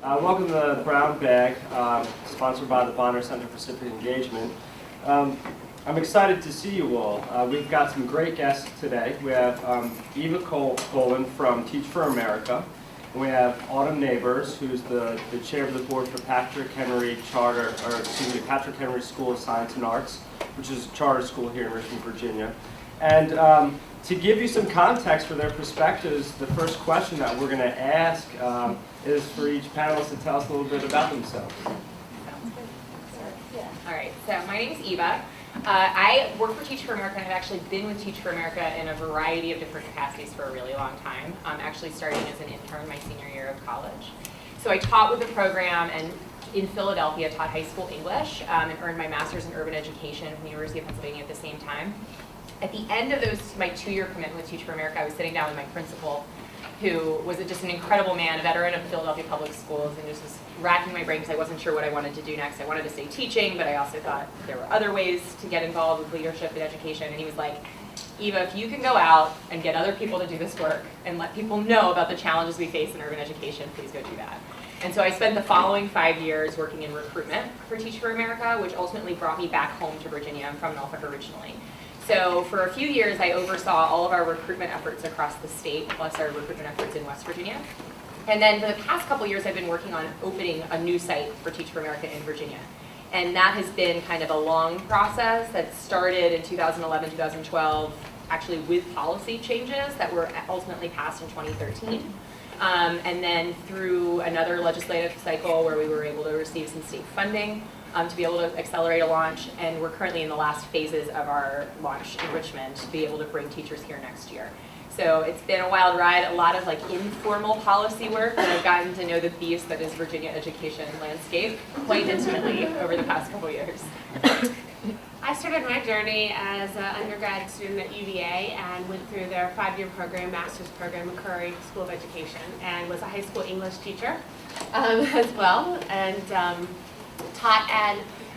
Welcome to the Brown Bag, sponsored by the Bonner Center for Civic Engagement. I'm excited to see you all. We've got some great guests today. We have Eva Colen from Teach for America. We have Autumn Nabors, who's the chair of the board for Patrick Henry Patrick Henry School of Science and Arts, which is a charter school here in Richmond, Virginia. And to give you some context for their perspectives, the first question that we're going to ask is for each panelist to tell us a little bit about themselves. All right, so my name is Eva. I work for Teach for America, and I've actually been with Teach for America in a variety of different capacities for a really long time, actually starting as an intern my senior year of college. So I taught with the program and in Philadelphia, taught high school English, and earned my master's in urban education from the University of Pennsylvania at the same time. At the end of my 2-year commitment with Teach for America, I was sitting down with my principal, who was just an incredible man, a veteran of Philadelphia Public Schools, and just was racking my brain because I wasn't sure what I wanted to do next. I wanted to stay teaching, but I also thought there were other ways to get involved with leadership and education. And he was like, Eva, if you can go out and get other people to do this work and let people know about the challenges we face in urban education, please go do that. And so I spent the following 5 years working in recruitment for Teach for America, which ultimately brought me back home to Virginia. I'm from Norfolk originally. So for a few years, I oversaw all of our recruitment efforts across the state, plus our recruitment efforts in West Virginia. And then for the past couple years, I've been working on opening a new site for Teach for America in Virginia. And that has been kind of a long process that started in 2011, 2012, actually with policy changes that were ultimately passed in 2013. And then through another legislative cycle where we were able to receive some state funding to be able to accelerate a launch, and we're currently in the last phases of our launch in Richmond to be able to bring teachers here next year. So it's been a wild ride, a lot of informal policy work, and I've gotten to know the beast that is Virginia education landscape quite intimately over the past couple years. I started my journey as an undergrad student at UVA and went through their 5-year program, master's program, McCurry School of Education, and was a high school English teacher as well, and taught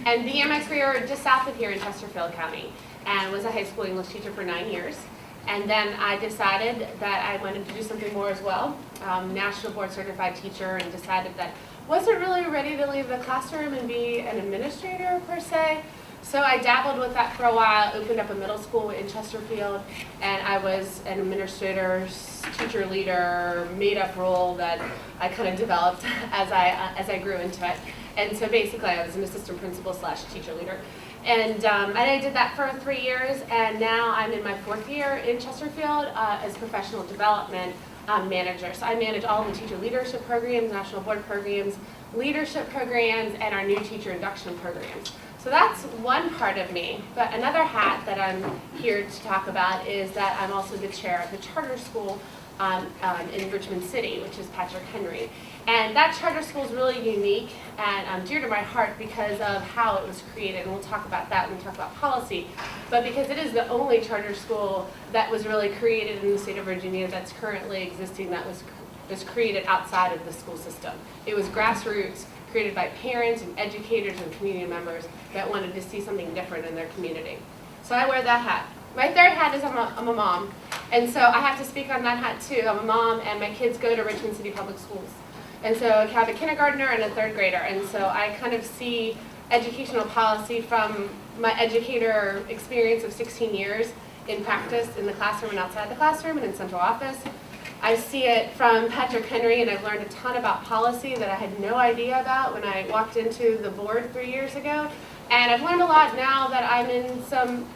and began my career just south of here in Chesterfield County, and was a high school English teacher for 9 years. And then I decided that I wanted to do something more as well, national board certified teacher, and decided that wasn't really ready to leave the classroom and be an administrator per se. So I dabbled with that for a while, opened up a middle school in Chesterfield, and I was an administrator, teacher leader, made-up role that I kind of developed as I grew into it. And so basically I was an assistant principal / teacher leader. And I did that for 3 years, and now I'm in my 4th year in Chesterfield as professional development manager. So I manage all the teacher leadership programs, national board programs, leadership programs, and our new teacher induction programs. So that's one part of me. But another hat that I'm here to talk about is that I'm also the chair of the charter school in Richmond City, which is Patrick Henry. And that charter school is really unique and dear to my heart because of how it was created. And we'll talk about that when we talk about policy. But because it is the only charter school that was really created in the state of Virginia that's currently existing, that was created outside of the school system. It was grassroots, created by parents and educators and community members that wanted to see something different in their community. So I wear that hat. My third hat is I'm a mom. And so I have to speak on that hat too. I'm a mom, and my kids go to Richmond City Public Schools. And so I have a kindergartner and a 3rd grader. And so I kind of see educational policy from my educator experience of 16 years in practice in the classroom and outside the classroom and in central office. I see it from Patrick Henry, and I've learned a ton about policy that I had no idea about when I walked into the board 3 years ago. And I've learned a lot now that I'm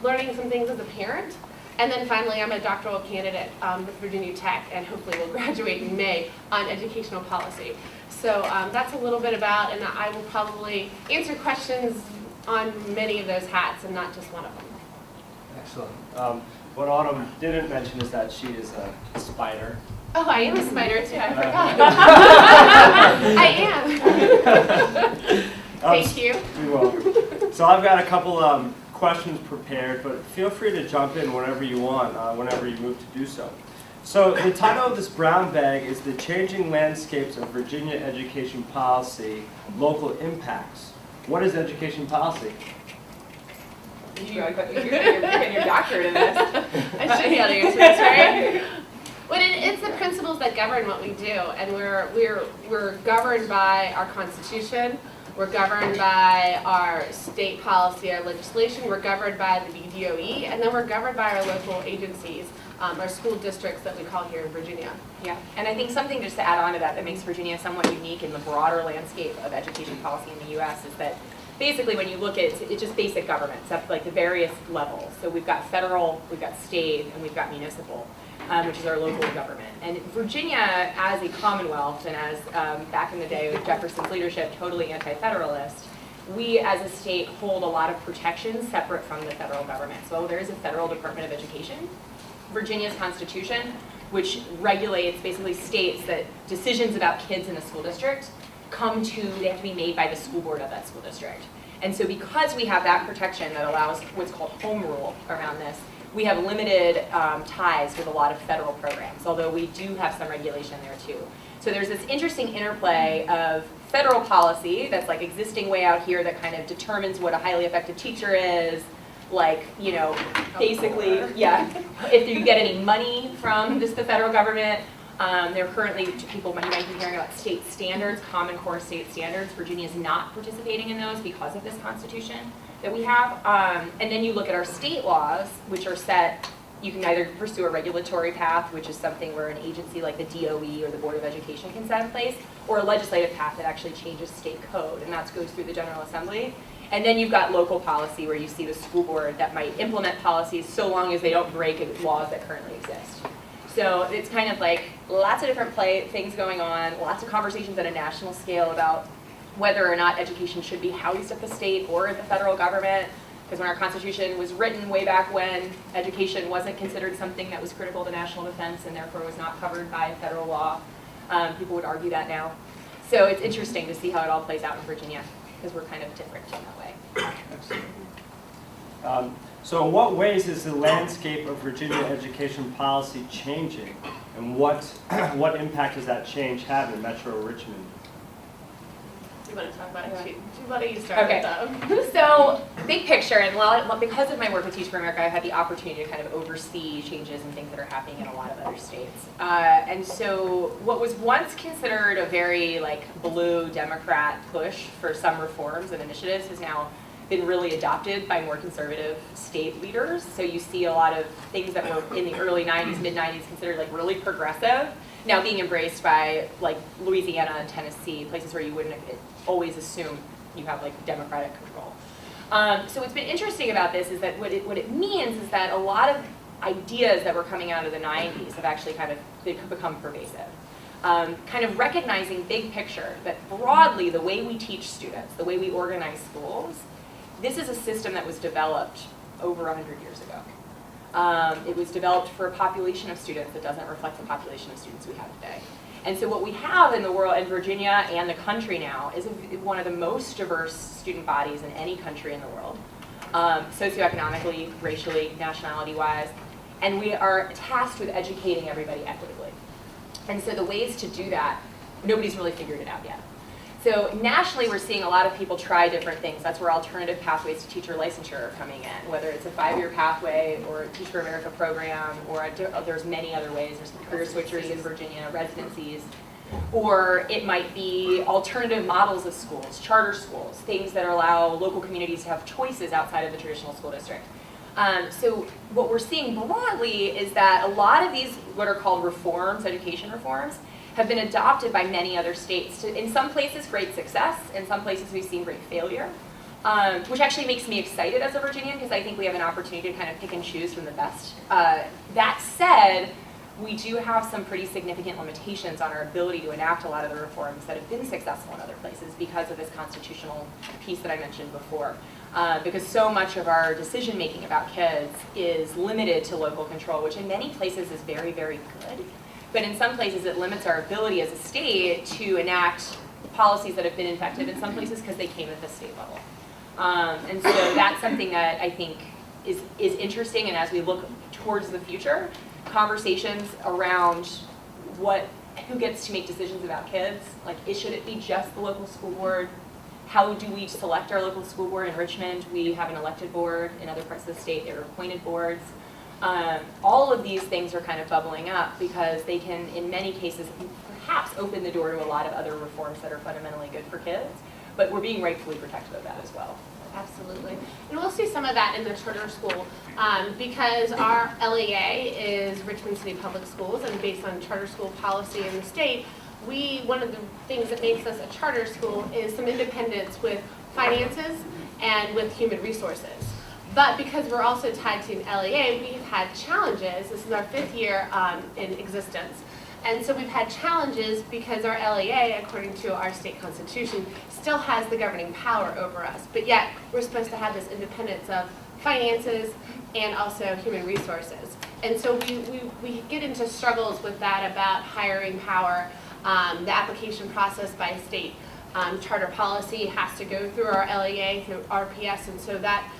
learning some things as a parent. And then finally, I'm a doctoral candidate with Virginia Tech, and hopefully will graduate in May on educational policy. So that's a little bit about, and I will probably answer questions on many of those hats and not just one of them. Excellent. What Autumn didn't mention is that she is a spider. Oh, I am a spider too, I forgot. I am. Thank you. You're welcome. So I've got a couple questions prepared, but feel free to jump in whenever you want, whenever you move to do so. So the title of this brown bag is The Changing Landscapes of Virginia Education Policy, Local Impacts. What is education policy? You're getting your doctorate in this. I should be able to answer this, right? What it it's the principles that govern what we do, and we're governed by our Constitution. We're governed by our state policy, our legislation. We're governed by the DOE, and then we're governed by our local agencies, our school districts that we call here in Virginia. Yeah, and I think something just to add on to that that makes Virginia somewhat unique in the broader landscape of education policy in the U.S. is that basically when you look at it's just basic government, except like the various levels. So we've got federal, we've got state, and we've got municipal, which is our local government. And Virginia, as a commonwealth, and as back in the day with Jefferson's leadership, totally anti-federalist, we as a state hold a lot of protections separate from the federal government. So there is a federal Department of Education. Virginia's Constitution, which regulates, basically states that decisions about kids in a school district they have to be made by the school board of that school district. And so because we have that protection that allows what's called home rule around this, we have limited ties with a lot of federal programs, although we do have some regulation there too. So there's this interesting interplay of federal policy that's like existing way out here that kind of determines what a highly effective teacher is, like, you know, basically, yeah, if you get any money from the federal government. There are currently you might be hearing about state standards, Common Core state standards. Virginia is not participating in those because of this constitution that we have. And then you look at our state laws, which are set, you can either pursue a regulatory path, which is something where an agency like the DOE or the Board of Education can set in place, or a legislative path that actually changes state code, and that goes through the General Assembly. And then you've got local policy where you see the school board that might implement policies so long as they don't break laws that currently exist. So it's kind of like lots of different things going on, lots of conversations at a national scale about whether or not education should be housed at the state or at the federal government. Because when our Constitution was written way back when, education wasn't considered something that was critical to national defense and therefore was not covered by federal law. People would argue that now. So it's interesting to see how it all plays out in Virginia, because we're kind of different in that way. So in what ways is the landscape of Virginia education policy changing, and what impact does that change have in Metro Richmond? You want to talk about it? Why don't you start with them? So big picture, and because of my work with Teach for America, I've had the opportunity to kind of oversee changes and things that are happening in a lot of other states. And so what was once considered a very like blue Democrat push for some reforms and initiatives has now been really adopted by more conservative state leaders. So you see a lot of things that were in the early 90s, mid-90s considered like really progressive, now being embraced by like Louisiana and Tennessee, places where you wouldn't always assume you have like democratic control. So what's been interesting about this is that what it means is that a lot of ideas that were coming out of the 90s have actually kind of become pervasive. Kind of recognizing big picture that broadly the way we teach students, the way we organize schools, this is a system that was developed over 100 years ago. It was developed for a population of students that doesn't reflect the population of students we have today. And so what we have in the world, in Virginia and the country now, is one of the most diverse student bodies in any country in the world, socioeconomically, racially, nationality-wise, and we are tasked with educating everybody equitably. And so the ways to do that, nobody's really figured it out yet. So nationally, we're seeing a lot of people try different things. That's where alternative pathways to teacher licensure are coming in, whether it's a 5-year pathway or a Teach for America program, or there's many other ways. There's career switchers in Virginia, residencies, or it might be alternative models of schools, charter schools, things that allow local communities to have choices outside of the traditional school district. So what we're seeing broadly is that a lot of these, what are called reforms, education reforms, have been adopted by many other states. To, in some places, great success. In some places, we've seen great failure, which actually makes me excited as a Virginian because I think we have an opportunity to kind of pick and choose from the best. That said, we do have some pretty significant limitations on our ability to enact a lot of the reforms that have been successful in other places because of this constitutional piece that I mentioned before. Because so much of our decision making about kids is limited to local control, which in many places is very, very good. But in some places it limits our ability as a state to enact policies that have been effective in some places because they came at the state level. And so that's something that I think is interesting, and as we look towards the future, conversations around who gets to make decisions about kids, like should it be just the local school board? How do we select our local school board? In Richmond, we have an elected board. In other parts of the state, there are appointed boards. All of these things are kind of bubbling up because they can, in many cases, perhaps open the door to a lot of other reforms that are fundamentally good for kids, but we're being rightfully protective of that as well. Absolutely. And we'll see some of that in the charter school because our LEA is Richmond City Public Schools, and based on charter school policy in the state, one of the things that makes us a charter school is some independence with finances and with human resources. But because we're also tied to an LEA, we've had challenges. This is our 5th year in existence. And so we've had challenges because our LEA, according to our state constitution, still has the governing power over us. But yet, we're supposed to have this independence of finances and also human resources. And so we get into struggles with that about hiring power. The application process by state charter policy has to go through our LEA, through RPS, and so that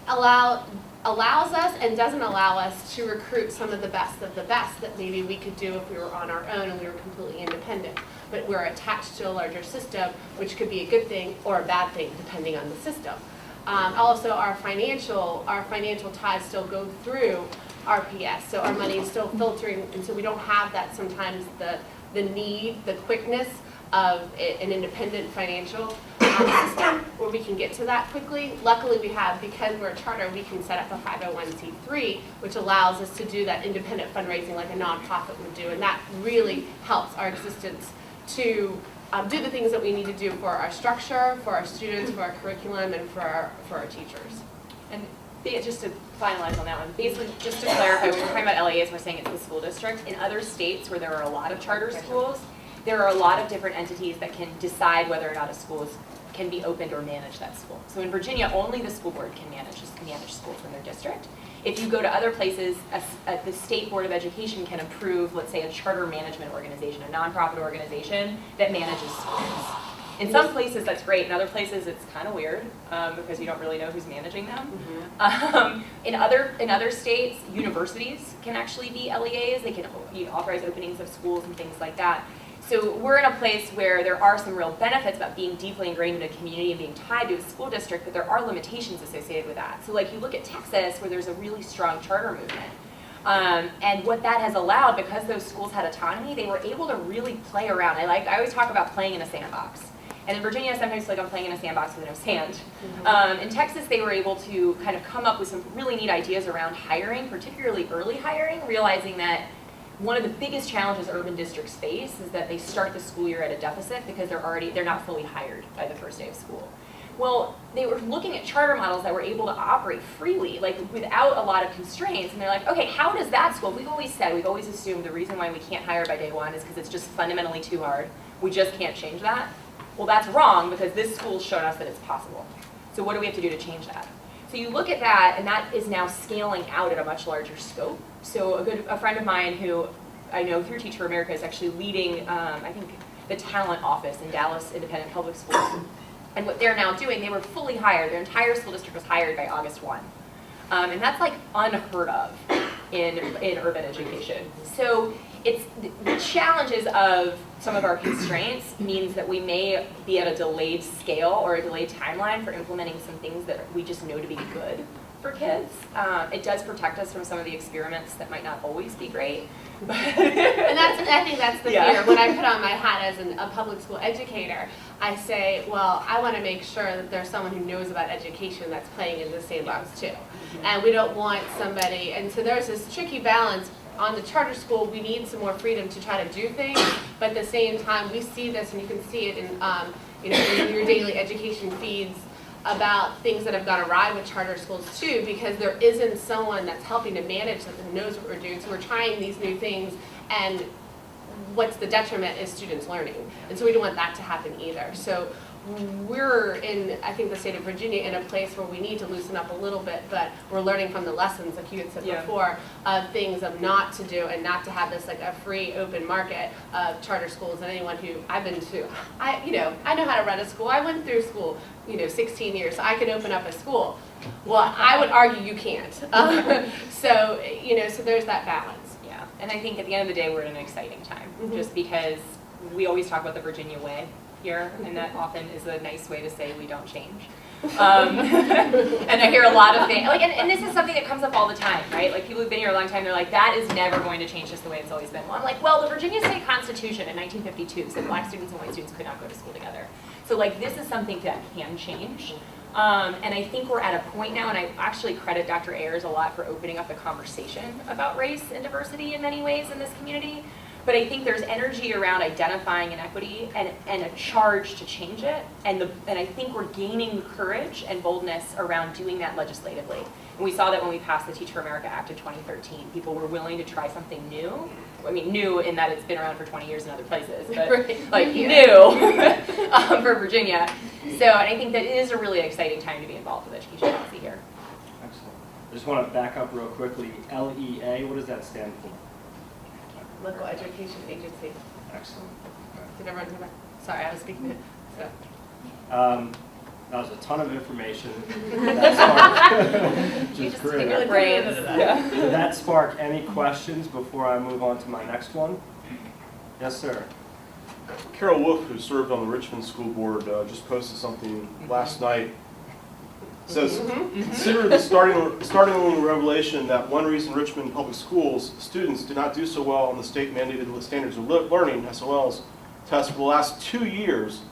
allows us and doesn't allow us to recruit some of the best that maybe we could do if we were on our own and we were completely independent. But we're attached to a larger system, which could be a good thing or a bad thing depending on the system. Also, our financial ties still go through RPS, so our money is still filtering, and so we don't have that sometimes the need, the quickness of an independent financial system where we can get to that quickly. Luckily we have, because we're a charter, we can set up a 501c3, which allows us to do that independent fundraising like a nonprofit would do, and that really helps our existence to do the things that we need to do for our structure, for our students, for our curriculum, and for our teachers. And just to finalize on that one, basically, just to clarify, when we're talking about LEAs, we're saying it's the school district. In other states where there are a lot of charter schools, there are a lot of different entities that can decide whether or not a school can be opened or manage that school. So in Virginia, only the school board can manage schools in their district. If you go to other places, the State Board of Education can approve, let's say, a charter management organization, a nonprofit organization that manages schools. In some places, that's great. In other places, it's kind of weird because you don't really know who's managing them. Mm-hmm. In other states, universities can actually be LEAs. They can authorize openings of schools and things like that. So we're in a place where there are some real benefits about being deeply ingrained in a community and being tied to a school district, but there are limitations associated with that. So like you look at Texas, where there's a really strong charter movement. And what that has allowed, because those schools had autonomy, they were able to really play around. I always talk about playing in a sandbox. And in Virginia, sometimes I'm playing in a sandbox with no sand. Mm-hmm. In Texas, they were able to kind of come up with some really neat ideas around hiring, particularly early hiring, realizing that one of the biggest challenges urban districts face is that they start the school year at a deficit because they're not fully hired by the first day of school. Well, they were looking at charter models that were able to operate freely, like without a lot of constraints, and they're like, okay, how does that school, we've always assumed the reason why we can't hire by day one is because it's just fundamentally too hard. We just can't change that. Well, that's wrong because this school's shown us that it's possible. So what do we have to do to change that? So you look at that, and that is now scaling out at a much larger scope. So a friend of mine who I know through Teach for America is actually leading, I think, the talent office in Dallas Independent Public Schools. And what they're now doing, they were fully hired. Their entire school district was hired by August 1. And that's like unheard of in urban education. So it's the challenges of some of our constraints means that we may be at a delayed scale or a delayed timeline for implementing some things that we just know to be good for kids. It does protect us from some of the experiments that might not always be great. And I think that's the fear. When I put on my hat as a public school educator, I say, well, I want to make sure that there's someone who knows about education that's playing in the sandbox too. And we don't want somebody, and so there's this tricky balance. On the charter school, we need some more freedom to try to do things, but at the same time, we see this, and you can see it in, in your daily education feeds about things that have gone awry with charter schools too, because there isn't someone that's helping to manage them and knows what we're doing. So we're trying these new things, and what's the detriment is students learning, and so we don't want that to happen either. So we're in, I think, the state of Virginia in a place where we need to loosen up a little bit, but we're learning from the lessons, like you had said before, of things of not to do and not to have this like a free open market of charter schools. And anyone who I've been to, I know how to run a school. I went through school, 16 years, so I can open up a school. Well, I would argue you can't. So there's that balance. Yeah, and I think at the end of the day, we're in an exciting time, just because we always talk about the Virginia way. here, and that often is a nice way to say we don't change. And I hear a lot of things, like, and this is something that comes up all the time, right? Like, people who've been here a long time, they're like, that is never going to change just the way it's always been. Well, I'm like, well, the Virginia State Constitution in 1952 said black students and white students could not go to school together. So, like, this is something that can change. And I think we're at a point now, and I actually credit Dr. Ayers a lot for opening up the conversation about race and diversity in many ways in this community. But I think there's energy around identifying inequity and a charge to change it. And I think we're gaining courage and boldness around doing that legislatively. And we saw that when we passed the Teach for America Act in 2013. People were willing to try something new. I mean, new in that it's been around for 20 years in other places, but like new for Virginia. So, and I think that it is a really exciting time to be involved with education policy here. Excellent. I just want to back up real quickly. LEA, what does that stand for? Local Education Agency. Excellent. Did everyone hear that? Sorry, I was speaking. So. That was a ton of information. That sparked, which is great. Your brains. Did that spark any questions before I move on to my next one? Yes, sir. Carol Wolf, who served on the Richmond School Board, just posted something last night. It says, consider the startling revelation that one reason Richmond Public Schools students did not do so well on the state-mandated standards of learning, SOLs, test for the last 2 years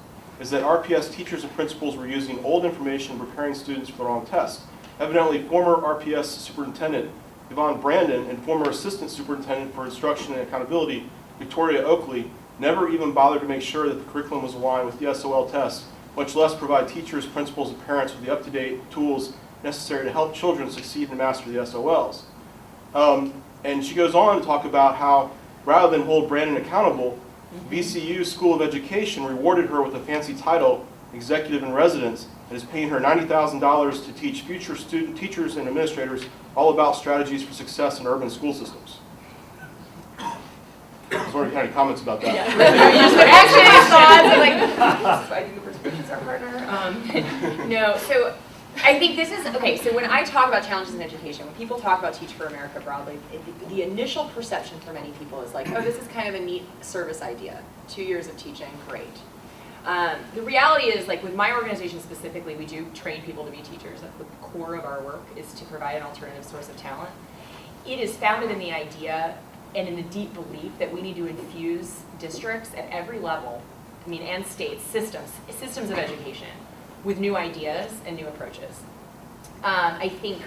is that RPS teachers and principals were using old information preparing students for the wrong test. Evidently, former RPS Superintendent Yvonne Brandon and former Assistant Superintendent for Instruction and Accountability Victoria Oakley never even bothered to make sure that the curriculum was aligned with the SOL test, much less provide teachers, principals, and parents with the up-to-date tools necessary to help children succeed and master the SOLs. And she goes on to talk about how, rather than hold Brandon accountable, VCU School of Education rewarded her with a fancy title, Executive in Residence, and is paying her $90,000 to teach future student teachers and administrators all about strategies for success in urban school systems. I was wondering if you had any comments about that. I think the prescription's our partner. No, so I think this is, okay, so when I talk about challenges in education, when people talk about Teach for America broadly, the initial perception for many people is like, oh, this is kind of a neat service idea. 2 years of teaching, great. The reality is, like with my organization specifically, we do train people to be teachers. The core of our work is to provide an alternative source of talent. It is founded in the idea and in the deep belief that we need to infuse districts at every level, I mean, and states, systems of education with new ideas and new approaches. I think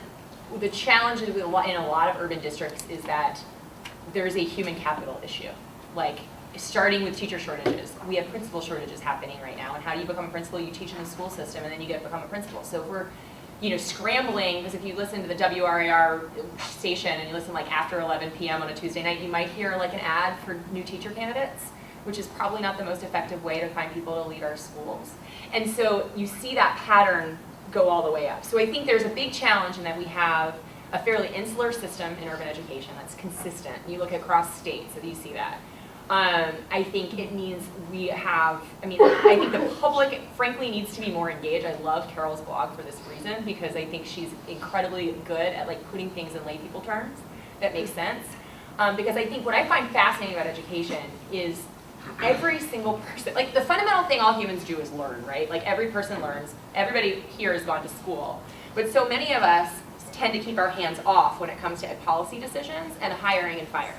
the challenge in a lot of urban districts is that there's a human capital issue. Like, starting with teacher shortages. We have principal shortages happening right now, and how do you become a principal? You teach in the school system, and then you get to become a principal. So if we're scrambling, because if you listen to the WRAR station and you listen like after 11 p.m. on a Tuesday night, you might hear like an ad for new teacher candidates, which is probably not the most effective way to find people to lead our schools. And so you see that pattern go all the way up. So I think there's a big challenge in that we have a fairly insular system in urban education that's consistent. You look across states, so you see that. I think it means we have, I think the public frankly needs to be more engaged. I love Carol's blog for this reason, because I think she's incredibly good at like putting things in lay people terms that make sense. Because I think what I find fascinating about education is every single person, like the fundamental thing all humans do is learn, right? Like every person learns, everybody here has gone to school. But so many of us tend to keep our hands off when it comes to policy decisions and hiring and firing.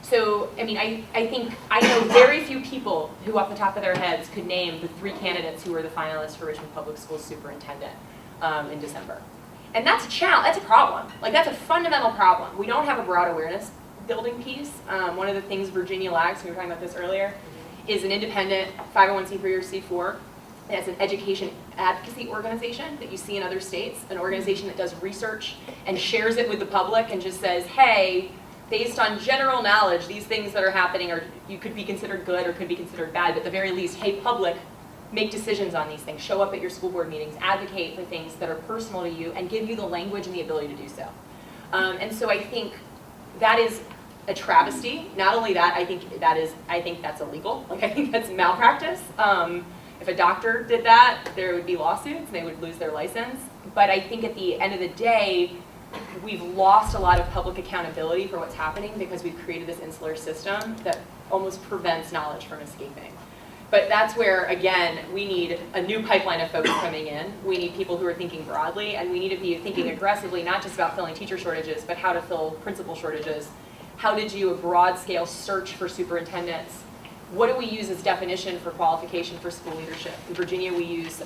So, I mean, I think I know very few people who off the top of their heads could name the 3 candidates who were the finalists for Richmond Public Schools superintendent in December. And that's a challenge, that's a problem. Like that's a fundamental problem. We don't have a broad awareness building piece. One of the things Virginia lacks, we were talking about this earlier, is an independent 501c3 or C4 as an education advocacy organization that you see in other states, an organization that does research and shares it with the public and just says, hey, based on general knowledge, these things that are happening are, you could be considered good or could be considered bad, but at the very least, hey, public, make decisions on these things, show up at your school board meetings, advocate for things that are personal to you, and give you the language and the ability to do so. And so I think that is a travesty. Not only that, I think that's illegal. Like I think that's malpractice. If a doctor did that, there would be lawsuits, they would lose their license. But I think at the end of the day, we've lost a lot of public accountability for what's happening because we've created this insular system that almost prevents knowledge from escaping. But that's where, again, we need a new pipeline of folks coming in. We need people who are thinking broadly, and we need to be thinking aggressively, not just about filling teacher shortages, but how to fill principal shortages. How to do a broad-scale search for superintendents. What do we use as definition for qualification for school leadership? In Virginia, we use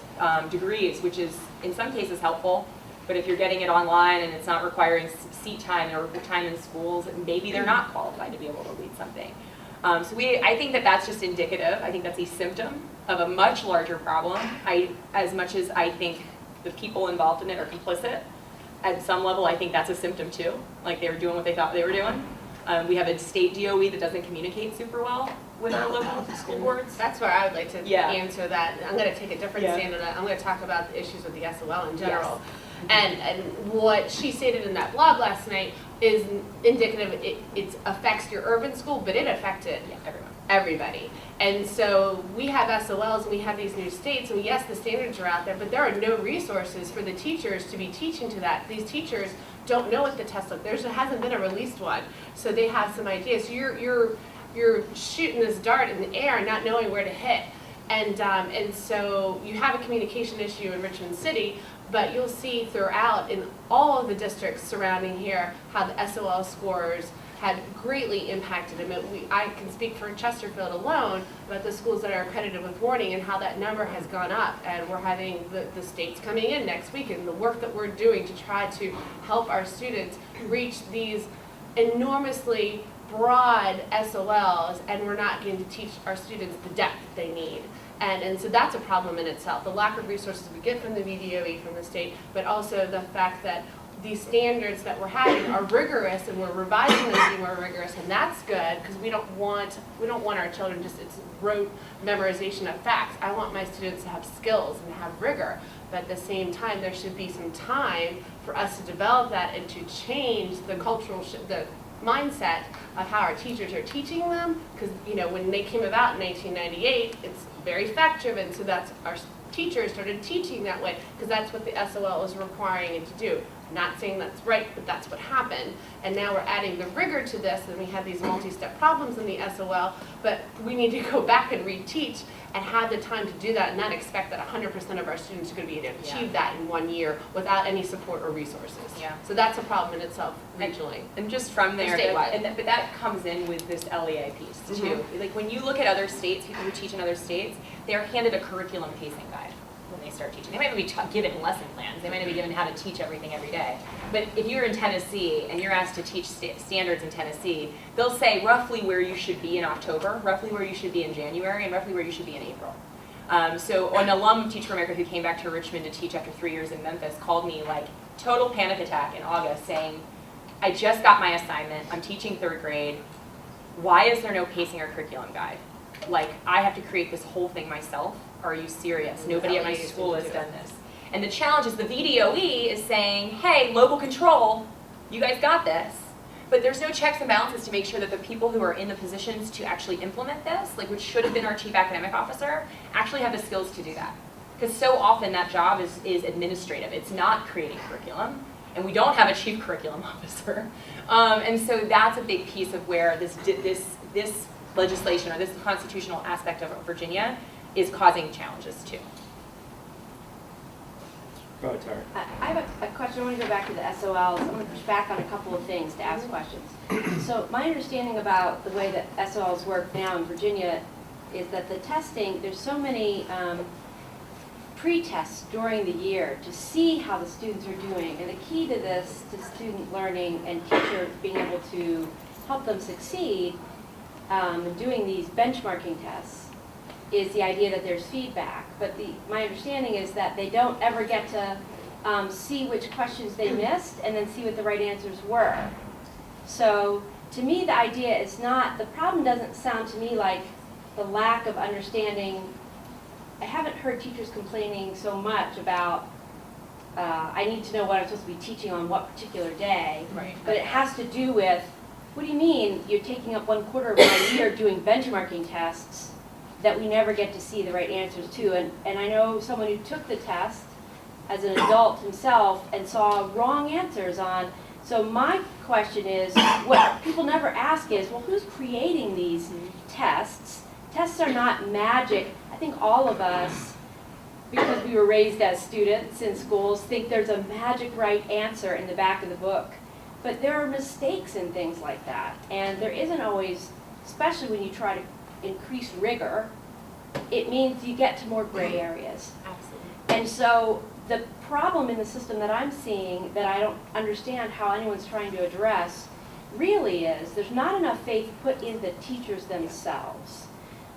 degrees, which is in some cases helpful, but if you're getting it online and it's not requiring seat time or time in schools, maybe they're not qualified to be able to lead something. I think that that's just indicative. I think that's a symptom of a much larger problem. As much as I think the people involved in it are complicit, at some level I think that's a symptom too. Like they were doing what they thought they were doing. We have a state DOE that doesn't communicate super well with our local school boards. That's where I would like to Yeah. answer that. I'm going to take a different Yeah. stand on that. I'm going to talk about the issues with the SOL in general. Yes. And what she stated in that blog last night is indicative. It affects your urban school, but it affected everybody. And so we have SOLs and we have these new states, and yes, the standards are out there, but there are no resources for the teachers to be teaching to that. These teachers don't know what the test looks. There hasn't been a released one, so they have some ideas. So you're shooting this dart in the air, not knowing where to hit, and so you have a communication issue in Richmond City. But you'll see throughout in all of the districts surrounding here how the SOL scores had greatly impacted them. I can speak for Chesterfield alone about the schools that are accredited with warning and how that number has gone up. And we're having the states coming in next week, and the work that we're doing to try to help our students reach these enormously broad SOLs, and we're not going to teach our students the depth that they need. And so that's a problem in itself, the lack of resources we get from the VDOE, from the state, but also the fact that these standards that we're having are rigorous, and we're revising them to be more rigorous, and that's good because we don't want our children just it's rote memorization of facts. I want my students to have skills and have rigor, but at the same time there should be some time for us to develop that and to change the cultural the mindset of how our teachers are teaching them, because when they came about in 1998, it's very fact driven, so that's our teachers started teaching that way because that's what the SOL is requiring it to do. I'm not saying that's right, but that's what happened. And now we're adding the rigor to this, and we have these multi-step problems in the SOL, but we need to go back and reteach and have the time to do that and not expect that 100% of our students are going to be able to achieve that in 1 year without any support or resources. Yeah. So that's a problem in itself regionally. And just from there, statewide. but that comes in with this LEA piece too. Like when you look at other states, people who teach in other states, they're handed a curriculum pacing guide when they start teaching. They might not be given lesson plans. They might not be given how to teach everything every day. But if you're in Tennessee and you're asked to teach standards in Tennessee, they'll say roughly where you should be in October, roughly where you should be in January, and roughly where you should be in April. So an alum of Teach for America who came back to Richmond to teach after 3 years in Memphis called me like total panic attack in August saying, I just got my assignment, I'm teaching 3rd grade, why is there no pacing or curriculum guide? Like, I have to create this whole thing myself. Are you serious? Nobody at my school has done this. And the challenge is the VDOE is saying, hey, local control, you guys got this. But there's no checks and balances to make sure that the people who are in the positions to actually implement this, like which should have been our chief academic officer, actually have the skills to do that. Because so often that job is administrative. It's not creating curriculum. And we don't have a chief curriculum officer. And so that's a big piece of where this legislation or this constitutional aspect of Virginia is causing challenges too. Go ahead, Tara. I have a question. I want to go back to the SOLs. I'm going to push back on a couple of things to ask questions. So my understanding about the way that SOLs work now in Virginia is that the testing, there's so many pre-tests during the year to see how the students are doing. And the key to this, to student learning and teacher being able to help them succeed in doing these benchmarking tests, is the idea that there's feedback. But my understanding is that they don't ever get to see which questions they missed and then see what the right answers were. So to me, the idea is not, the problem doesn't sound to me like the lack of understanding. I haven't heard teachers complaining so much about, I need to know what I'm supposed to be teaching on what particular day. Right. But it has to do with, what do you mean you're taking up 1/4 of my year doing benchmarking tests that we never get to see the right answers to? And I know someone who took the test as an adult himself and saw wrong answers on. So my question is, what people never ask is, well, who's creating these tests? tests are not magic. I think all of us, because we were raised as students in schools, think there's a magic right answer in the back of the book. But there are mistakes in things like that. And there isn't always, especially when you try to increase rigor, it means you get to more gray areas. Absolutely. And so the problem in the system that I'm seeing, that I don't understand how anyone's trying to address, really is there's not enough faith put in the teachers themselves.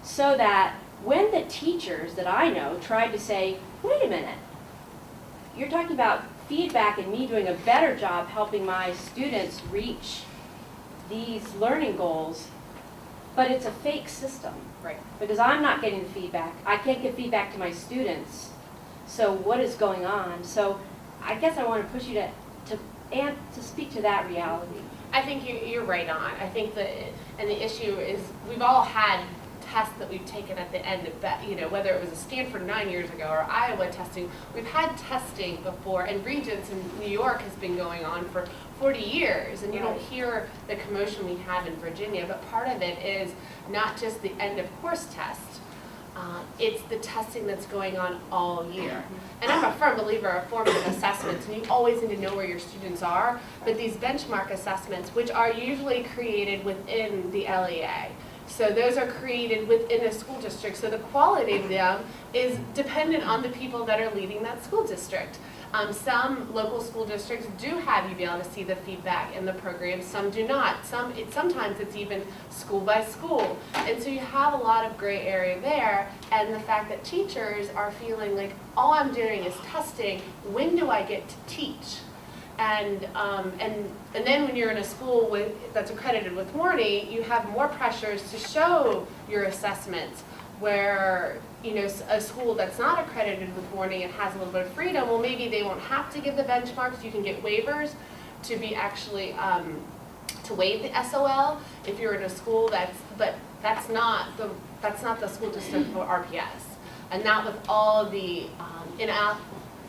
So that when the teachers that I know tried to say, wait a minute, you're talking about feedback and me doing a better job helping my students reach these learning goals, but it's a fake system. Right. Because I'm not getting the feedback. I can't give feedback to my students. So what is going on? So I guess I want to push you to speak to that reality. I think you're right on. I think and the issue is we've all had tests that we've taken at the end of that, whether it was a Stanford 9 years ago or Iowa testing. We've had testing before, and Regents in New York has been going on for 40 years, and you don't hear the commotion we have in Virginia, but part of it is not just the end of course test, it's the testing that's going on all year. And I'm a firm believer of formative assessments, and you always need to know where your students are, but these benchmark assessments, which are usually created within the LEA, so those are created within a school district, so the quality of them is dependent on the people that are leading that school district. Some local school districts do have you be able to see the feedback in the program, some do not. Sometimes it's even school by school. And so you have a lot of gray area there, and the fact that teachers are feeling like, all I'm doing is testing, when do I get to teach? And then when you're in a school that's accredited with Warney, you have more pressures to show your assessments, where a school that's not accredited with Warney and has a little bit of freedom, well, maybe they won't have to give the benchmarks. You can get waivers to be actually to waive the SOL if you're in a school but that's not the school district for RPS, and not with all the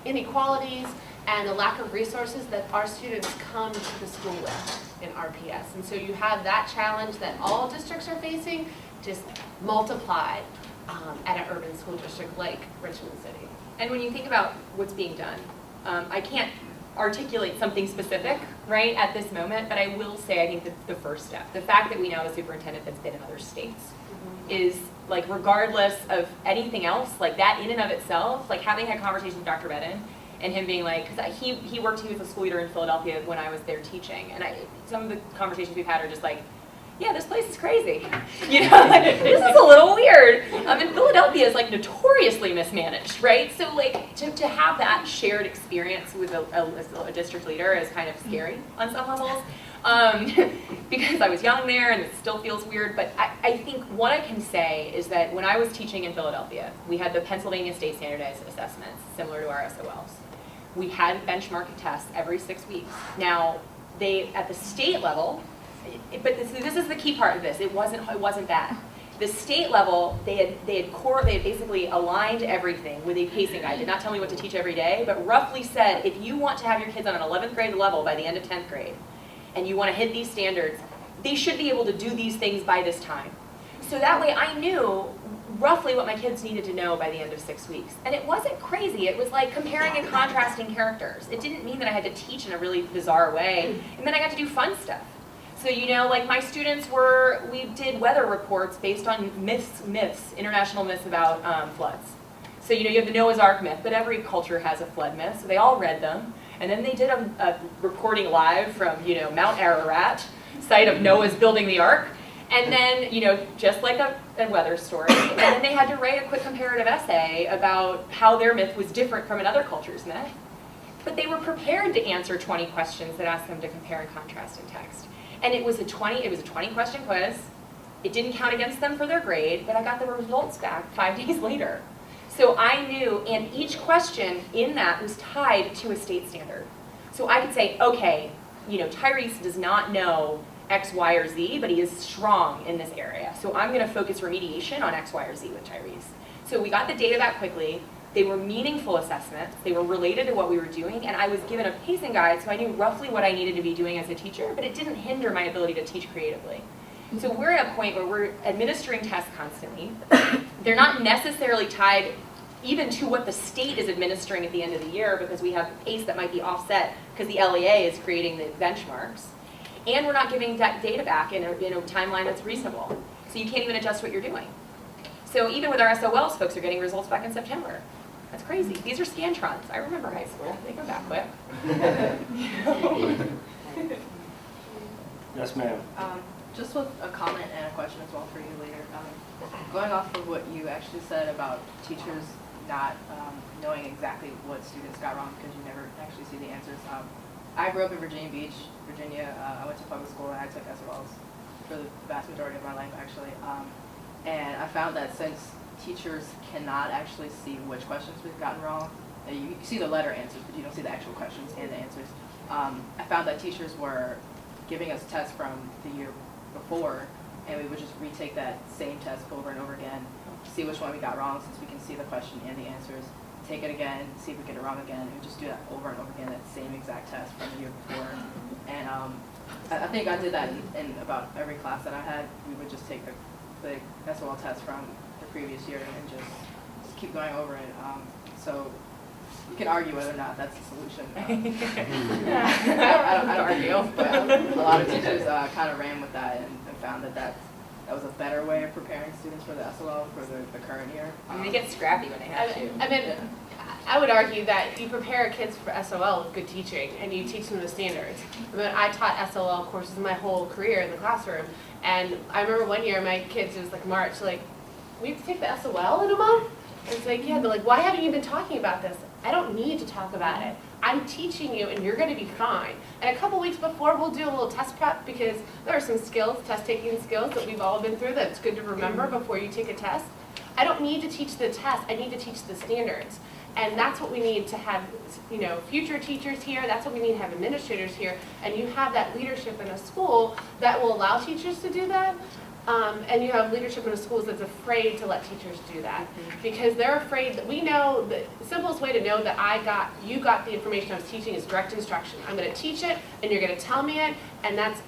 inequalities and the lack of resources that our students come to the school with in RPS. And so you have that challenge that all districts are facing, just multiplied at an urban school district like Richmond City. And when you think about what's being done, I can't articulate something specific, right, at this moment, but I will say I think that the first step, the fact that we now have a superintendent that's been in other states, is like, regardless of anything else, like that in and of itself, like having had conversations with Dr. Bedin, and him being like, because he was a school leader in Philadelphia when I was there teaching, and some of the conversations we've had are just like, yeah, this place is crazy. Like, this is a little weird. And Philadelphia is like notoriously mismanaged, right? So like to have that shared experience with a district leader is kind of scary on some levels, because I was young there and it still feels weird. But I think what I can say is that when I was teaching in Philadelphia, we had the Pennsylvania State Standardized Assessments, similar to our SOLs. We had benchmarking tests every 6 weeks. Now, at the state level, but this is the key part of this. It wasn't that. The state level, they had basically aligned everything with a pacing guide. Did not tell me what to teach every day, but roughly said, if you want to have your kids on an 11th grade level by the end of 10th grade, and you want to hit these standards, they should be able to do these things by this time. So that way I knew roughly what my kids needed to know by the end of 6 weeks. And it wasn't crazy. It was like comparing and contrasting characters. It didn't mean that I had to teach in a really bizarre way. And then I got to do fun stuff. So, like my students we did weather reports based on myths, international myths about floods. So, you have the Noah's Ark myth, but every culture has a flood myth. So they all read them. And then they did a recording live from, Mount Ararat, site of Noah's building the Ark. And then, just like a weather story, and then they had to write a quick comparative essay about how their myth was different from another culture's myth. But they were prepared to answer 20 questions that asked them to compare and contrast in text. And it was a 20-question quiz. It didn't count against them for their grade, but I got the results back 5 days later. So I knew, and each question in that was tied to a state standard. So I could say, okay, Tyrese does not know X, Y, or Z, but he is strong in this area. So I'm going to focus remediation on X, Y, or Z with Tyrese. So we got the data back quickly. They were meaningful assessments. They were related to what we were doing, and I was given a pacing guide, so I knew roughly what I needed to be doing as a teacher, but it didn't hinder my ability to teach creatively. So we're at a point where we're administering tests constantly. They're not necessarily tied even to what the state is administering at the end of the year, because we have ACE that might be offset because the LEA is creating the benchmarks. And we're not giving that data back in a timeline that's reasonable. So you can't even adjust what you're doing. So even with our SOLs, folks are getting results back in September. That's crazy. These are Scantrons. I remember high school. They come back quick. Yes, ma'am. Just with a comment and a question as well for you later. Going off of what you actually said about teachers not knowing exactly what students got wrong because you never actually see the answers. I grew up in Virginia Beach, Virginia. I went to public school and I took SOLs for the vast majority of my life, actually. And I found that since teachers cannot actually see which questions we've gotten wrong, you see the letter answers, but you don't see the actual questions and the answers. I found that teachers were giving us tests from the year before, and we would just retake that same test over and over again, see which one we got wrong since we can see the question and the answers, take it again, see if we get it wrong again, and just do that over and over again, that same exact test from the year before. And I think I did that in about every class that I had. We would just take the SOL test from the previous year and just keep going over it. So you can argue whether or not that's the solution. I don't argue, but a lot of teachers kind of ran with that and found that was a better way of preparing students for the SOL for the current year. They get scrappy when they have to. I mean, I would argue that you prepare kids for SOL with good teaching and you teach them the standards. I mean, I taught SOL courses my whole career in the classroom, and I remember one year my kids, it was like March, like, we have to take the SOL in a month? It's like, yeah, they're like, why haven't you been talking about this? I don't need to talk about it. I'm teaching you and you're going to be fine. And a couple weeks before, we'll do a little test prep because there are some skills, test taking skills that we've all been through that's good to remember before you take a test. I don't need to teach the test, I need to teach the standards. And that's what we need to have, you know, future teachers here, that's what we need to have administrators here, and you have that leadership in a school that will allow teachers to do that. And you have leadership in a school that's afraid to let teachers do that because they're afraid that we know the simplest way to know that you got the information I was teaching is direct instruction. I'm going to teach it and you're going to tell me it, and that's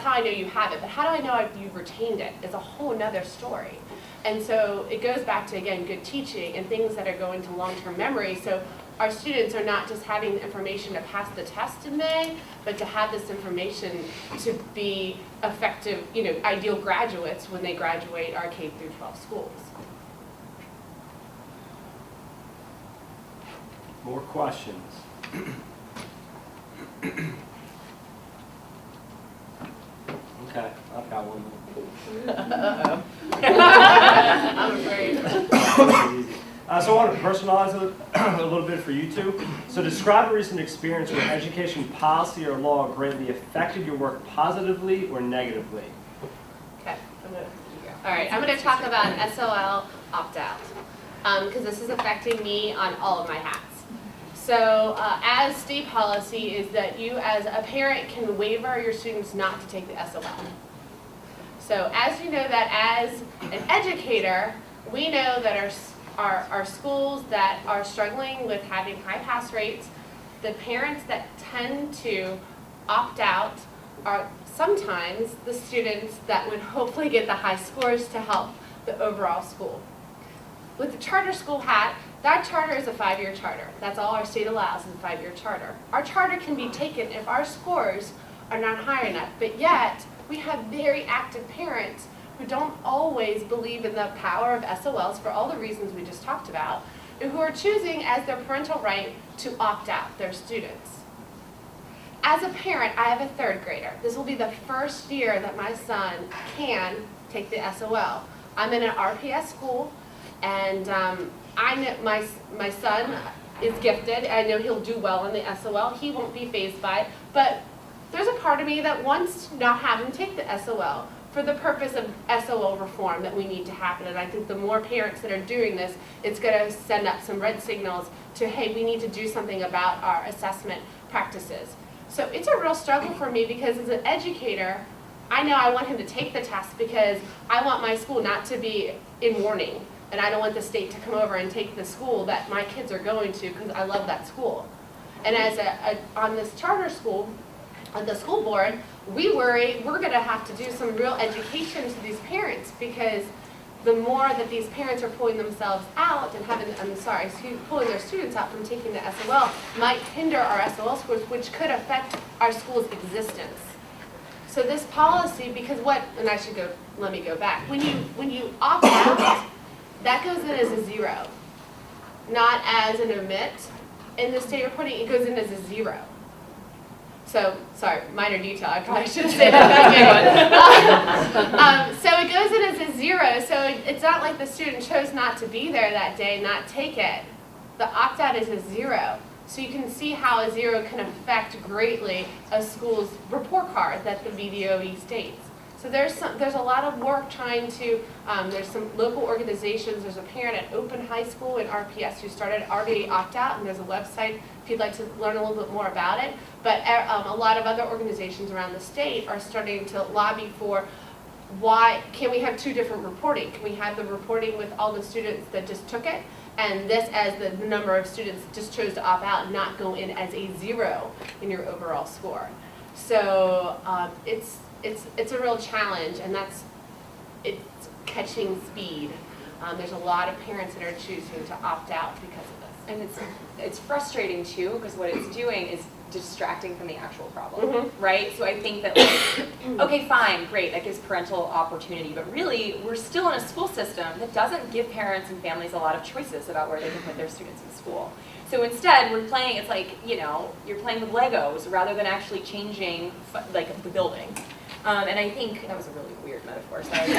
how I know you have it. But how do I know you've retained it? It's a whole nother story. And so it goes back to, again, good teaching and things that are going to long-term memory. So our students are not just having the information to pass the test in May, but to have this information to be effective, you know, ideal graduates when they graduate our K through 12 schools. More questions? Okay, I've got one more. I'm afraid. So I want to personalize it a little bit for you two. So describe a recent experience where education policy or law greatly affected your work positively or negatively. Okay. All right, I'm going to talk about an SOL opt-out because this is affecting me on all of my hats. So as state policy is that you as a parent can waiver your students not to take the SOL. So as you know that as an educator, we know that our schools that are struggling with having high pass rates, the parents that tend to opt out are sometimes the students that would hopefully get the high scores to help the overall school. With the charter school hat, that charter is a 5-year charter. That's all our state allows is a 5-year charter. Our charter can be taken if our scores are not high enough, but yet we have very active parents who don't always believe in the power of SOLs for all the reasons we just talked about, and who are choosing as their parental right to opt out their students. As a parent, I have a 3rd grader. This will be the first year that my son can take the SOL. I'm in an RPS school, and I know my son is gifted. I know he'll do well in the SOL. He won't be fazed by it, but there's a part of me that wants to not have him take the SOL for the purpose of SOL reform that we need to happen. And I think the more parents that are doing this, it's going to send up some red signals to, hey, we need to do something about our assessment practices. So it's a real struggle for me because as an educator, I know I want him to take the test because I want my school not to be in mourning. And I don't want the state to come over and take the school that my kids are going to because I love that school. And as on this charter school, at the school board, we worry we're going to have to do some real education to these parents, because the more that these parents are pulling themselves out and pulling their students out from taking the SOL might hinder our SOL scores, which could affect our school's existence. So this policy, because let me go back. When you opt out, that goes in as a 0, not as an omit. In the state reporting, it goes in as a 0. So, sorry, minor detail, I probably should have said that. So it goes in as a 0, so it's not like the student chose not to be there that day, not take it. The opt-out is a 0. So you can see how a 0 can affect greatly a school's report card that the VDOE states. So there's a lot of work trying to, there's some local organizations, there's a parent at Open High School in RPS who started RDA opt-out, and there's a website if you'd like to learn a little bit more about it. But a lot of other organizations around the state are starting to lobby for why can we have 2 different reporting? Can we have the reporting with all the students that just took it, and this as the number of students that just chose to opt out and not go in as a 0 in your overall score? So it's a real challenge, and it's catching speed. There's a lot of parents that are choosing to opt out because of this. And it's frustrating too, because what it's doing is distracting from the actual problem, right? So I think that, like, okay, fine, great, that gives parental opportunity, but really, we're still in a school system that doesn't give parents and families a lot of choices about where they can put their students in school. So instead, we're playing, it's like, you're playing with Legos rather than actually changing, like, the building. And I think, that was a really weird metaphor, sorry.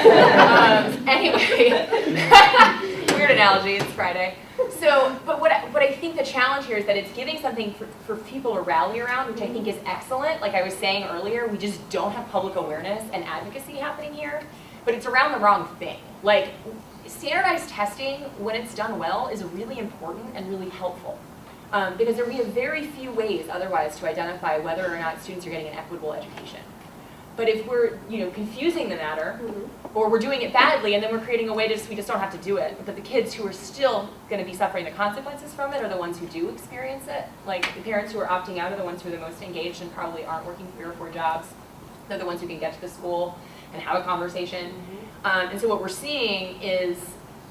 Anyway, weird analogy, it's Friday. So, but what I think the challenge here is that it's giving something for people to rally around, which I think is excellent. Like I was saying earlier, we just don't have public awareness and advocacy happening here, but it's around the wrong thing. Like, standardized testing, when it's done well, is really important and really helpful. Because we have very few ways otherwise to identify whether or not students are getting an equitable education. But if we're, confusing the matter, or we're doing it badly, and then we're creating a way to we just don't have to do it, but the kids who are still going to be suffering the consequences from it are the ones who do experience it. Like, the parents who are opting out are the ones who are the most engaged and probably aren't working 3 or 4 jobs. They're the ones who can get to the school and have a conversation. And so what we're seeing is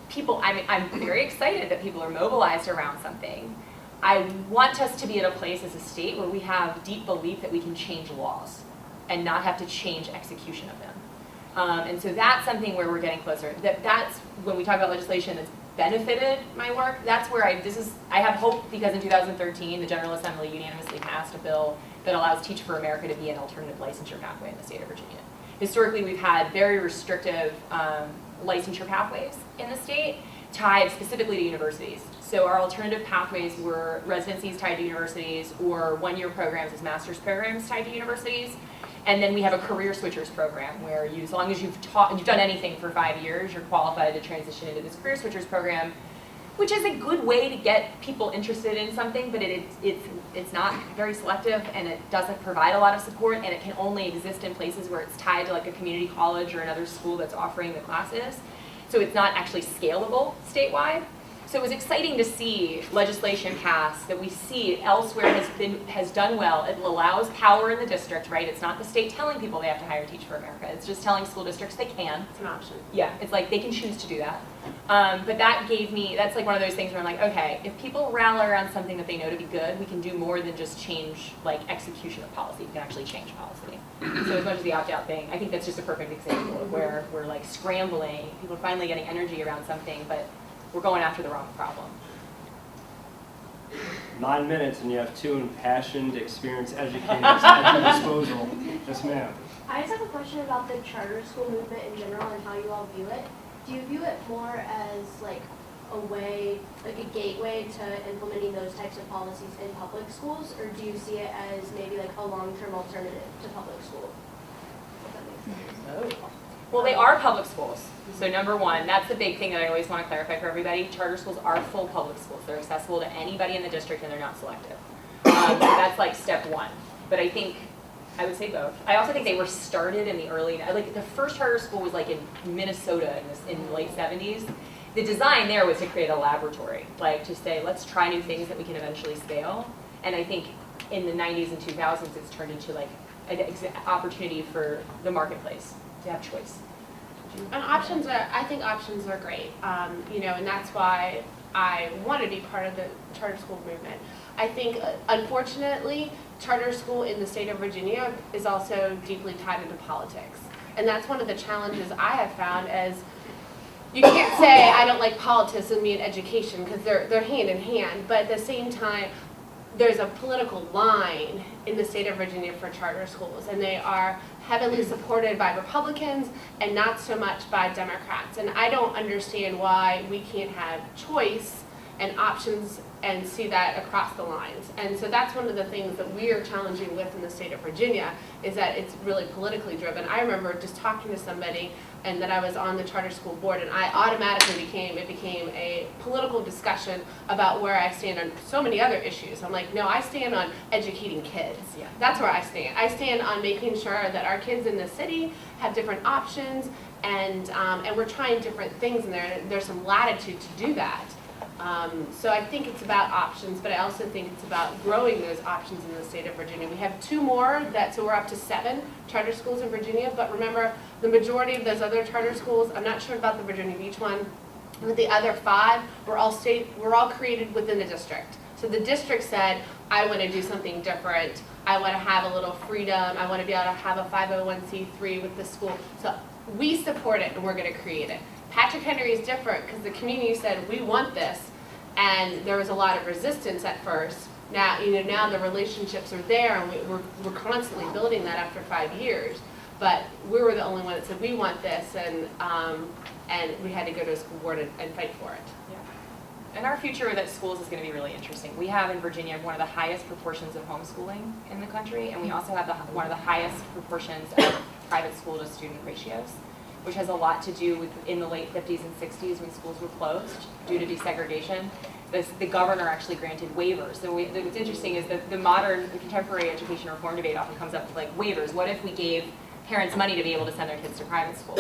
people, I'm very excited that people are mobilized around something. I want us to be at a place as a state where we have deep belief that we can change laws and not have to change execution of them. And so that's something where we're getting closer. That's when we talk about legislation that's benefited my work, that's where I have hope, because in 2013, the General Assembly unanimously passed a bill that allows Teach for America to be an alternative licensure pathway in the state of Virginia. Historically, we've had very restrictive licensure pathways in the state tied specifically to universities. So our alternative pathways were residencies tied to universities, or 1-year programs as master's programs tied to universities. And then we have a career switchers program where as long as you've done anything for 5 years, you're qualified to transition into this career switchers program, which is a good way to get people interested in something, but it's not very selective, and it doesn't provide a lot of support, and it can only exist in places where it's tied to like a community college or another school that's offering the classes. So it's not actually scalable statewide. So it was exciting to see legislation pass that we see elsewhere has done well. It allows power in the district, right? It's not the state telling people they have to hire Teach for America. It's just telling school districts they can. It's an option. Yeah, it's like they can choose to do that. But that's like one of those things where I'm like, okay, if people rally around something that they know to be good, we can do more than just change like execution of policy. We can actually change policy. So as much as the opt-out thing, I think that's just a perfect example of where we're like scrambling. People are finally getting energy around something, but we're going after the wrong problem. 9 minutes and you have 2 impassioned, experienced educators at your disposal. Yes, ma'am. I just have a question about the charter school movement in general and how you all view it. Do you view it more as like a way, like a gateway to implementing those types of policies in public schools, or do you see it as maybe like a long-term alternative to public school? If that makes sense. Oh. Well, they are public schools. So number one, that's the big thing that I always want to clarify for everybody. Charter schools are full public schools. They're accessible to anybody in the district, and they're not selective. So that's like step one. But I would say both. I also think they were started in the the first charter school was like in Minnesota in the late 70s. The design there was to create a laboratory, like to say, let's try new things that we can eventually scale. And I think in the 90s and 2000s, it's turned into like opportunity for the marketplace to have choice. And I think options are great, and that's why I want to be part of the charter school movement. I think, unfortunately, charter school in the state of Virginia is also deeply tied into politics. And that's one of the challenges I have found as you can't say I don't like politics and me in education because they're hand in hand, but at the same time, there's a political line in the state of Virginia for charter schools, and they are heavily supported by Republicans and not so much by Democrats. And I don't understand why we can't have choice and options and see that across the lines. And so that's one of the things that we are challenging with in the state of Virginia, is that it's really politically driven. I remember just talking to somebody and that I was on the charter school board, and I automatically it became a political discussion about where I stand on so many other issues. I'm like, no, I stand on educating kids. Yeah. That's where I stand. I stand on making sure that our kids in the city have different options, and we're trying different things in there, and there's some latitude to do that. So I think it's about options, but I also think it's about growing those options in the state of Virginia. We have 2 more, so we're up to 7 charter schools in Virginia, but remember, the majority of those other charter schools, I'm not sure about the Virginia Beach one, but the other 5 were all created within the district. So the district said, I want to do something different. I want to have a little freedom. I want to be able to have a 501c3 with the school. So we support it, and we're going to create it. Patrick Henry is different because the community said, we want this, and there was a lot of resistance at first. Now, now the relationships are there, and we're constantly building that after 5 years. But we were the only one that said, we want this, and we had to go to a school board and fight for it. Yeah. And our future with schools is going to be really interesting. We have in Virginia one of the highest proportions of homeschooling in the country, and we also have one of the highest proportions of private school to student ratios, which has a lot to do with in the late 50s and 60s when schools were closed due to desegregation. The governor actually granted waivers. So what's interesting is that the contemporary education reform debate often comes up with like waivers. What if we gave parents money to be able to send their kids to private school?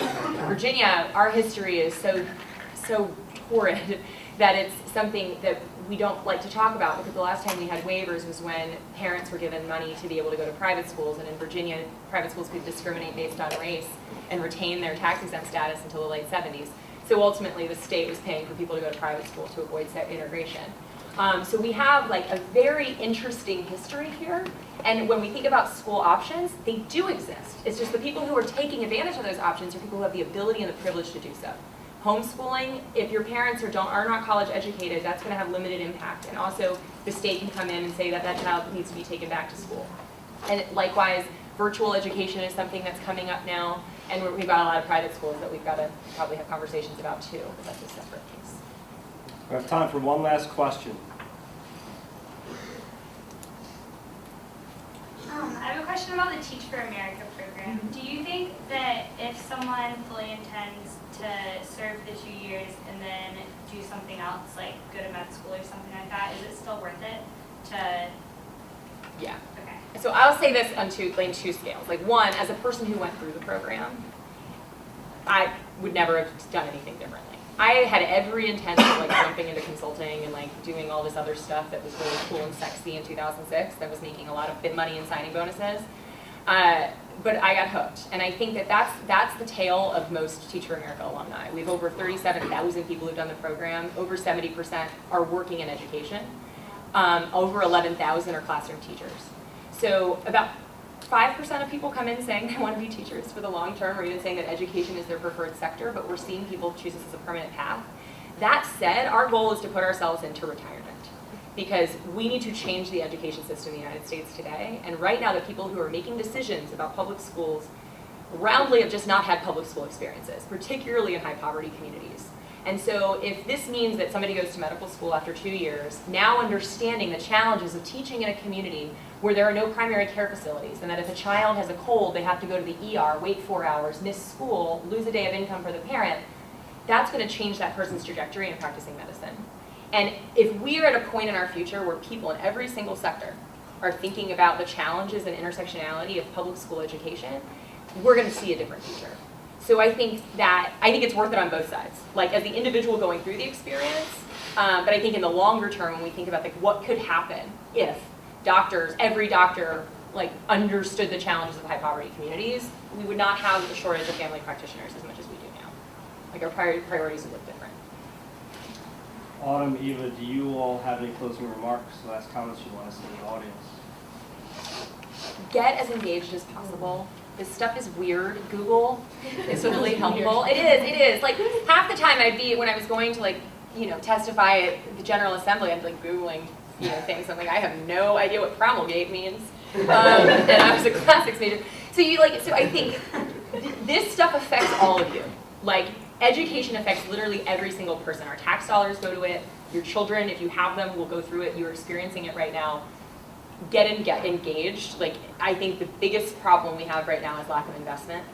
Virginia, our history is so torrid that it's something that we don't like to talk about, because the last time we had waivers was when parents were given money to be able to go to private schools, and in Virginia, private schools could discriminate based on race and retain their tax-exempt status until the late 70s. So ultimately, the state was paying for people to go to private school to avoid integration. So we have like a very interesting history here, and when we think about school options, they do exist. It's just the people who are taking advantage of those options are people who have the ability and the privilege to do so. Homeschooling, if your parents are not college educated, that's going to have limited impact. And also, the state can come in and say that that child needs to be taken back to school. And likewise, virtual education is something that's coming up now. And we've got a lot of private schools that we've got to probably have conversations about too, but that's a separate case. We have time for one last question. I have a question about the Teach for America program. Do you think that if someone fully intends to serve the 2 years and then do something else, like go to med school or something like that, is it still worth it to? Yeah. Okay. So I'll say this on two scales. Like one, as a person who went through the program, I would never have done anything differently. I had every intent of like jumping into consulting and like doing all this other stuff that was really cool and sexy in 2006. That was making a lot of bit money and signing bonuses. But I got hooked, and I think that that's the tale of most Teach for America alumni. We have over 37,000 people who've done the program. Over 70% are working in education. Over 11,000 are classroom teachers. So about 5% of people come in saying they want to be teachers for the long term, or even saying that education is their preferred sector, but we're seeing people choose this as a permanent path. That said, our goal is to put ourselves into retirement, because we need to change the education system in the United States today. And right now, the people who are making decisions about public schools roundly have just not had public school experiences, particularly in high poverty communities. And so if this means that somebody goes to medical school after 2 years, now understanding the challenges of teaching in a community where there are no primary care facilities, and that if a child has a cold, they have to go to the ER, wait 4 hours, miss school, lose a day of income for the parent, that's going to change that person's trajectory in practicing medicine. And if we are at a point in our future where people in every single sector are thinking about the challenges and intersectionality of public school education, we're going to see a different future. So I think it's worth it on both sides. Like as the individual going through the experience, but I think in the longer term, when we think about what could happen if every doctor like understood the challenges of high poverty communities, we would not have the shortage of family practitioners as much as we do now. Like our priorities would look different. Autumn, Eva, do you all have any closing remarks, last comments you want to say to the audience? Get as engaged as possible. This stuff is weird. Google is really helpful. It is. Like half the time when I was going to like, you know, testify at the General Assembly, I'd be like Googling, you know, things. I'm like, I have no idea what promulgate means. And I was a classics major. So I think this stuff affects all of you. Like education affects literally every single person. Our tax dollars go to it. Your children, if you have them, will go through it. You're experiencing it right now. Get engaged. Like I think the biggest problem we have right now is lack of investment,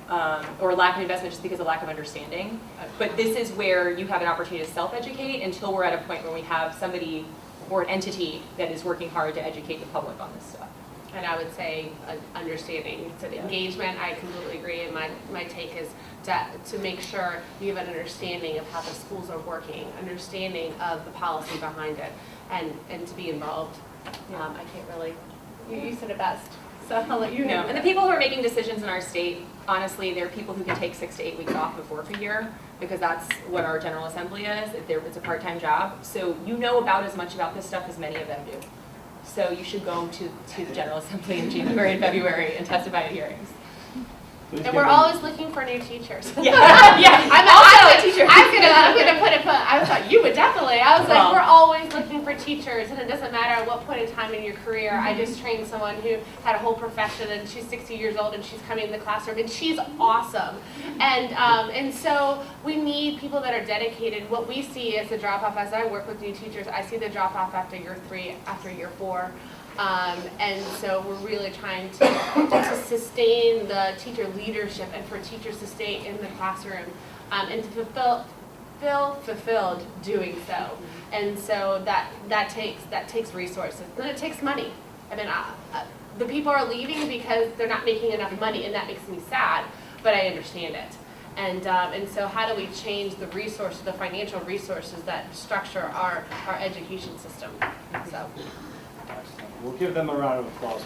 or lack of investment just because of lack of understanding. But this is where you have an opportunity to self-educate until we're at a point where we have somebody or an entity that is working hard to educate the public on this stuff. And I would say understanding. So the engagement, I completely agree. And my take is to make sure you have an understanding of how the schools are working, understanding of the policy behind it, and to be involved. I can't really, you said it best, so I'll let you know. And the people who are making decisions in our state, honestly, they're people who can take 6 to 8 weeks off of work a year, because that's what our General Assembly is. It's a part-time job. So you know about as much about this stuff as many of them do. So you should go to the General Assembly in January and February and testify at hearings. And we're always looking for new teachers. Yeah. I'm a teacher. I'm gonna put it. I thought you would definitely. I was like, we're always looking for teachers, and it doesn't matter at what point in time in your career. I just trained someone who had a whole profession, and she's 60 years old, and she's coming in the classroom, and she's awesome. And so we need people that are dedicated. What we see is the drop off as I work with new teachers. I see the drop off after year 3, after year 4. And so we're really trying to sustain the teacher leadership and for teachers to stay in the classroom and to feel fulfilled doing so. And so that takes resources and it takes money. I mean, the people are leaving because they're not making enough money, and that makes me sad, but I understand it. And so how do we change the resources, the financial resources that structure our education system? So. We'll give them a round of applause.